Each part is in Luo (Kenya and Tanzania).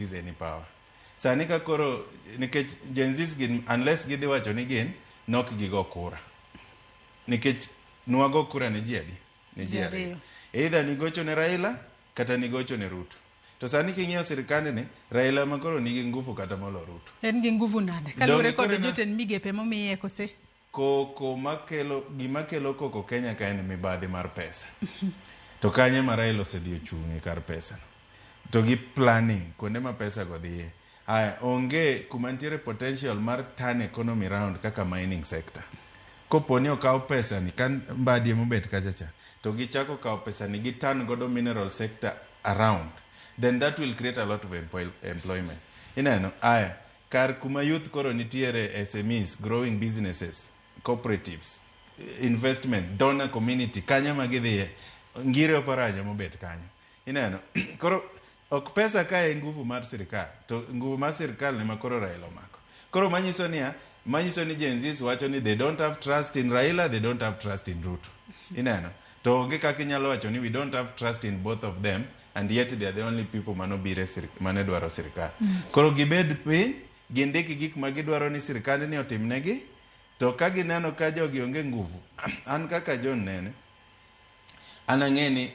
is any power. Sani ka koro nikech Gen Zs gin unless gidhi wacho ni gin nok gigo kura. Nikech nuago kura ne ji adi? Ne ji ariyo. Either nigocho ne Raila kata nigocho ne Ruto. To sani king'iyo sirkandni Raila makoro nigi nguvu kata molo Ruto. En gi nguvu nade? Kalure kod jotend migepe momiye kose? Koko gima kelo koko Kenya ka en mibadhi mar pesa. To kanye ma Raila osedhi ochung'e kar pesa no. To gi planning kuonde ma pesa go dhiye. Onge kuma nitiere potential mar turn economy round kaka mining sector. Koponi okaw pesa ni kan mbadie mobet kachacha. To gichako kaw pesa ni gi turn godo mineral sector around. Then that will create a lot of employment. Ineno, kar kuma youth koro nitiere SMEs, growing businesses, cooperatives, investment, donor community, kanya magidhiye, ngire oparaja mobet kanya. Ineno, koro ok pesa ka e nguvu mar sirikal, to nguvu mar sirikal ne makoro Raila omako. Koro manyiso ni Gen Zs wacho ni they don't have trust in Raila, they don't have trust in Ruto. Ineno, to onge kaka inyalo wacho ni we don't have trust in both of them, and yet they are the only people manobire mane dwaro sirikal. Koro gibed piny, gindiki gik magidwaro ni sirikal ni otimnegi, to ka gineno ka jogi onge nguvu, an kaka John Nene, an ang'eni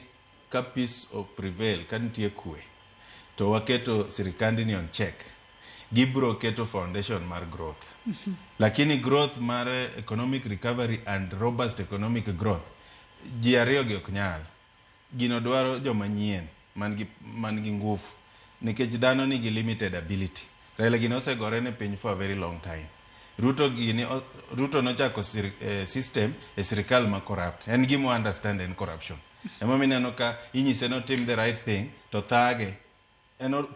ka peace of prevail, ka nitie kwe, to waketo sirikandni on check. Gibro keto foundation mar growth. Lakini growth mar economic recovery and robust economic growth, ji ariyo gi ok nyal. Gino dwaro joma nyien man gi nguvu. Nikech dhano nigi limited ability. Raila gino osegore ne piny for a very long time. Ruto nochako system e sirikal ma corrupt. En gimo understand en corruption. Ema mineno ka inyise no tim the right thing to thage.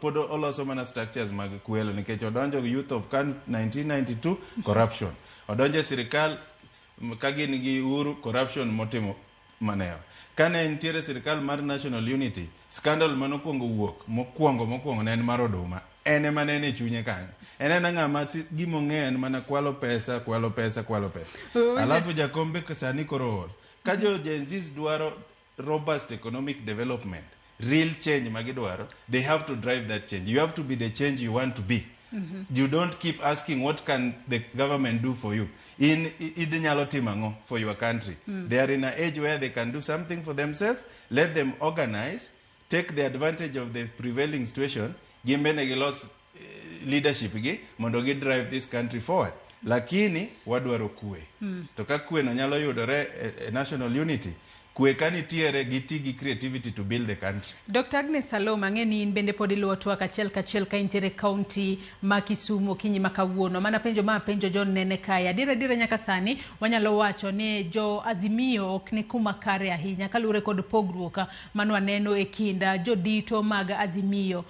Pod oloso mana structures mag kwelo nikech odonjo youth of 1992 corruption. Odonjo sirikal ka gin gi Uhuru corruption motimo maneo. Kane nitiere sirikal mar national unity, scandal manokuongo wuok mokuongo ne en mar Oduma. Ene manene chunye kanyo. Ene ng'ama gimong'e en mana kwalo pesa. Alafu jakombe sani koro ka jo Gen Zs dwaro robust economic development, real change magidwaro, they have to drive that change. You have to be the change you want to be. You don't keep asking what can the government do for you. Idinyalo timango for your country. They are in an age where they can do something for themselves. Let them organize, take the advantage of the prevailing situation, gimbene gilos leadership gi, mondo gi drive this country forward. Lakini wadwaro kwe. To ka kwe no nyalo yudore national unity, kwe kanitiere gitigi creativity to build the country. Dr. Agnes Saloma, ng'eni in bende pod iluwo twak achiel kachiel ka intiere kaunti ma Kisumu kinyi makawuono. Mana penjo John Nene kaya. Dira nyaka sani wanyalo wacho ni jo Azimio ok ni kuma kare ahinya kalure kod pogruok manwaneno e kinda jodito mag Azimio.